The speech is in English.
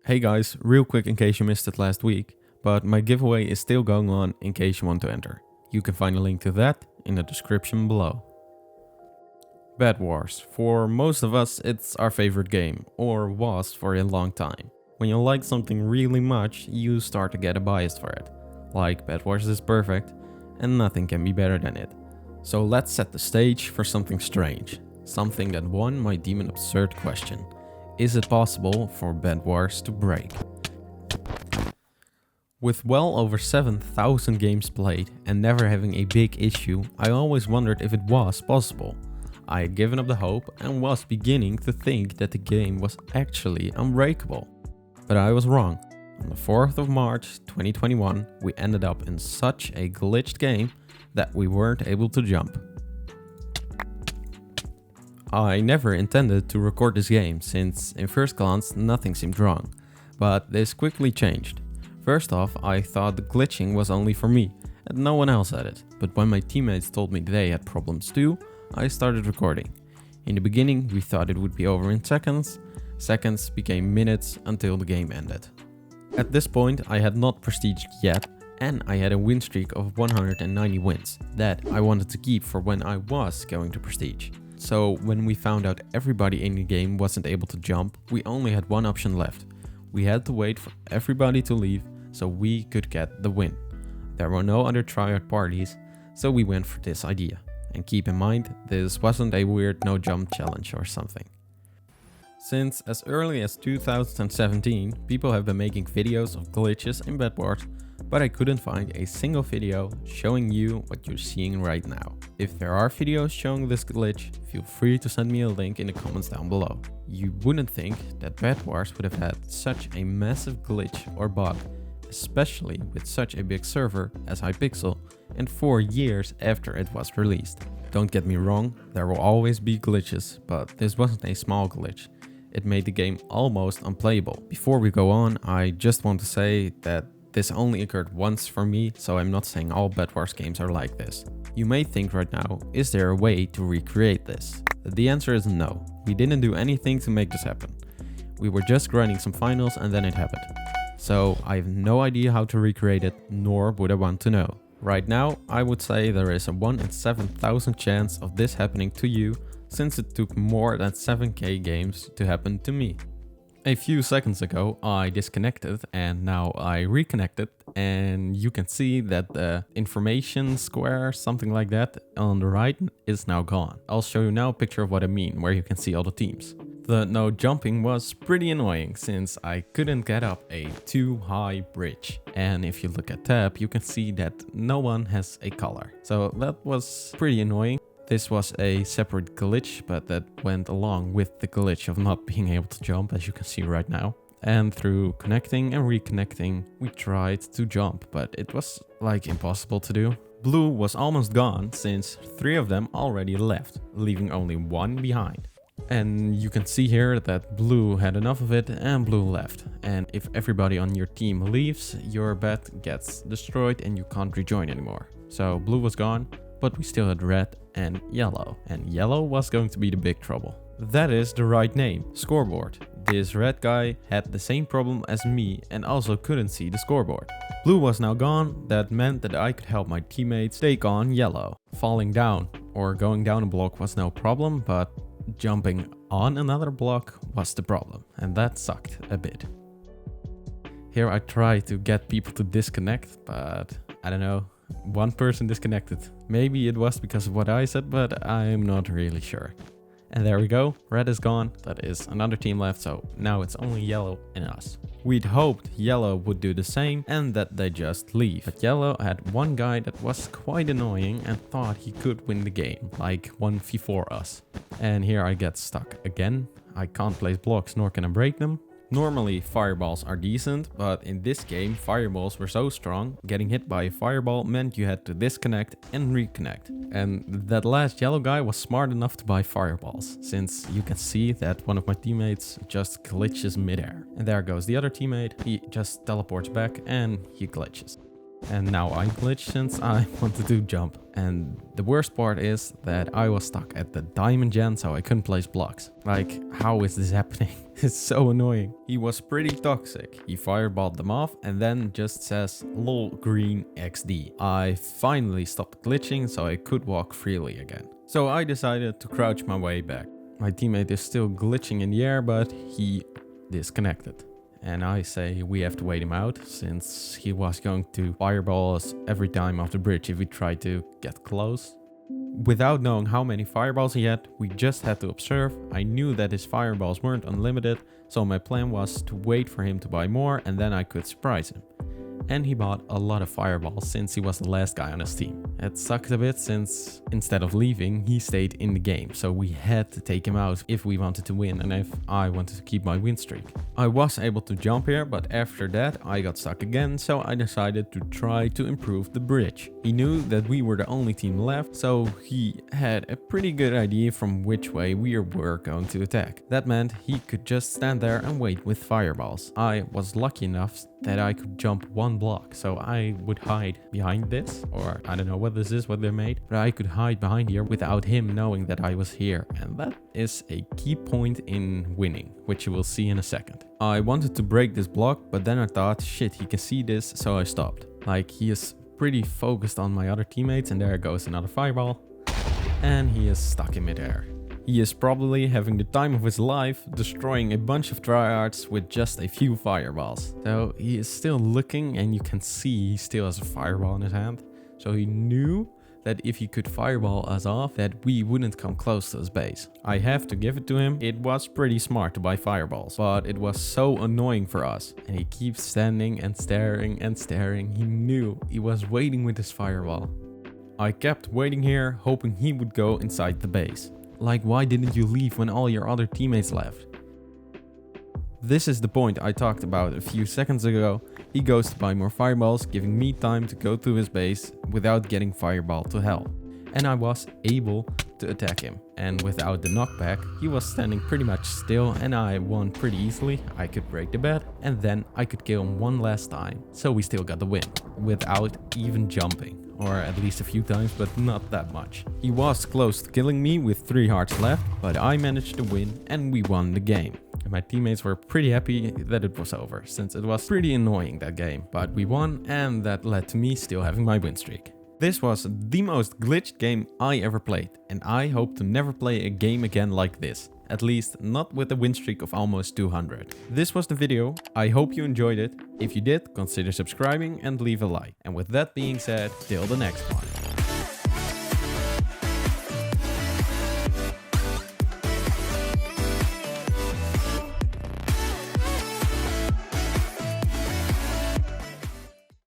Hey guys, real quick in case you missed it last week, but my giveaway is still going on in case you want to enter. You can find a link to that in the description below. Bedwars. For most of us, it's our favorite game, or was for a long time. When you like something really much, you start to get a bias for it. Like Bedwars is perfect, and nothing can be better than it. So let's set the stage for something strange. Something that one might deem an absurd question. Is it possible for Bedwars to break? With well over 7,000 games played and never having a big issue, I always wondered if it was possible. I had given up the hope and was beginning to think that the game was actually unbreakable. But I was wrong. On the 4th of March 2021, we ended up in such a glitched game that we weren't able to jump. I never intended to record this game since in first glance nothing seemed wrong, but this quickly changed. First off, I thought the glitching was only for me and no one else had it, but when my teammates told me they had problems too, I started recording. In the beginning we thought it would be over in seconds, seconds became minutes until the game ended. At this point I had not prestiged yet and I had a win streak of 190 wins that I wanted to keep for when I was going to prestige. So when we found out everybody in the game wasn't able to jump, we only had one option left. We had to wait for everybody to leave so we could get the win. There were no other tryhard parties, so we went for this idea. And keep in mind, this wasn't a weird no jump challenge or something. Since as early as 2017, people have been making videos of glitches in Bedwars, but I couldn't find a single video showing you what you're seeing right now. If there are videos showing this glitch, feel free to send me a link in the comments down below. You wouldn't think that Bedwars would have had such a massive glitch or bug, especially with such a big server as Hypixel and 4 years after it was released. Don't get me wrong, there will always be glitches, but this wasn't a small glitch. It made the game almost unplayable. Before we go on, I just want to say that this only occurred once for me, so I'm not saying all Bedwars games are like this. You may think right now, is there a way to recreate this? The answer is no. We didn't do anything to make this happen. We were just grinding some finals and then it happened. So I have no idea how to recreate it, nor would I want to know. Right now, I would say there is a 1 in 7,000 chance of this happening to you, since it took more than 7k games to happen to me. A few seconds ago I disconnected and now I reconnected, and you can see that the information square, something like that, on the right is now gone. I'll show you now a picture of what I mean, where you can see all the teams. The no jumping was pretty annoying since I couldn't get up a too high bridge. And if you look at tab, you can see that no one has a color. So that was pretty annoying. This was a separate glitch, but that went along with the glitch of not being able to jump, as you can see right now. And through connecting and reconnecting, we tried to jump, but it was like impossible to do. Blue was almost gone since 3 of them already left, leaving only 1 behind. And you can see here that blue had enough of it and blue left. And if everybody on your team leaves, your bed gets destroyed and you can't rejoin anymore. So blue was gone, but we still had red and yellow was going to be the big trouble. That is the right name, scoreboard. This red guy had the same problem as me and also couldn't see the scoreboard. Blue was now gone, that meant that I could help my teammates take on yellow. Falling down or going down a block was no problem, but jumping on another block was the problem, and that sucked a bit. Here I try to get people to disconnect, but I don't know. One person disconnected. Maybe it was because of what I said, but I'm not really sure. And there we go, red is gone, that is another team left, so now it's only yellow and us. We'd hoped yellow would do the same and that they just leave. But yellow had one guy that was quite annoying and thought he could win the game, like 1v4 us. And here I get stuck again. I can't place blocks nor can I break them. Normally fireballs are decent, but in this game fireballs were so strong, getting hit by a fireball meant you had to disconnect and reconnect. And that last yellow guy was smart enough to buy fireballs, since you can see that one of my teammates just glitches midair. And there goes the other teammate, he just teleports back and he glitches. And now I glitch since I wanted to jump. And the worst part is that I was stuck at the diamond gen, so I couldn't place blocks. Like, how is this happening? It's so annoying. He was pretty toxic. He fireballed them off and then just says lol green XD. I finally stopped glitching so I could walk freely again. So I decided to crouch my way back. My teammate is still glitching in the air, but he disconnected. And I say we have to wait him out, since he was going to fireball us every time off the bridge if we tried to get close. Without knowing how many fireballs he had, we just had to observe. I knew that his fireballs weren't unlimited, so my plan was to wait for him to buy more and then I could surprise him. And he bought a lot of fireballs since he was the last guy on his team. It sucked a bit since instead of leaving, he stayed in the game. So we had to take him out if we wanted to win and if I wanted to keep my win streak. I was able to jump here, but after that I got stuck again. So I decided to try to improve the bridge. He knew that we were the only team left, so he had a pretty good idea from which way we were going to attack. That meant he could just stand there and wait with fireballs. I was lucky enough that I could jump one block, so I would hide behind this, or I don't know what this is, what they made, but I could hide behind here without him knowing that I was here, and that is a key point in winning, which you will see in a second. I wanted to break this block, but then I thought, shit, he can see this, so I stopped. Like, he is pretty focused on my other teammates, and there goes another fireball, and he is stuck in midair. He is probably having the time of his life, destroying a bunch of tryhards with just a few fireballs. So he is still looking, and you can see he still has a fireball in his hand. So he knew that if he could fireball us off, that we wouldn't come close to his base. I have to give it to him, it was pretty smart to buy fireballs, but it was so annoying for us. And he keeps standing and staring and staring. He knew he was waiting with his fireball. I kept waiting here, hoping he would go inside the base. Like, why didn't you leave when all your other teammates left? This is the point I talked about a few seconds ago. He goes to buy more fireballs, giving me time to go to his base without getting fireball to hell. And I was able to attack him. And without the knockback, he was standing pretty much still and I won pretty easily. I could break the bed and then I could kill him one last time. So we still got the win, without even jumping. Or at least a few times, but not that much. He was close to killing me with 3 hearts left, but I managed to win and we won the game. And my teammates were pretty happy that it was over, since it was pretty annoying that game. But we won and that led to me still having my win streak. This was the most glitched game I ever played, and I hope to never play a game again like this. At least not with a win streak of almost 200. This was the video. I hope you enjoyed it. If you did, consider subscribing and leave a like. And with that being said, till the next one.